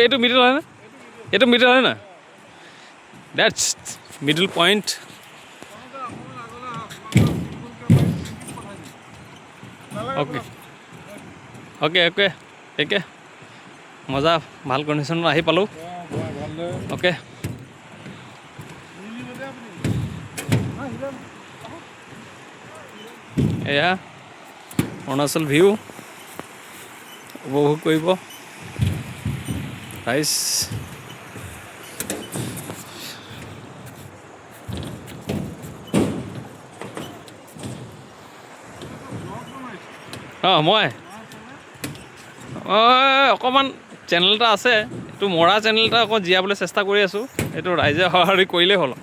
এইটো মিডল হয় না? এইটো মিডল হয় না? That's middle point. Okay okay okay একে মজা, ভাল কণ্ডিশ্যনত আহি পালোঁ। অ'কে এয়া অৰুণাচল ভিউ উপভোগ কৰিব ৰাইজ। মই অকণমান চেনেল এটা আছে, এইটো মৰা চেনেল এটা অকণ জীয়াবলৈ চেষ্টা কৰি আছোঁ। এইটো ৰাইজে সহাৰি কৰিলেই হ'ল।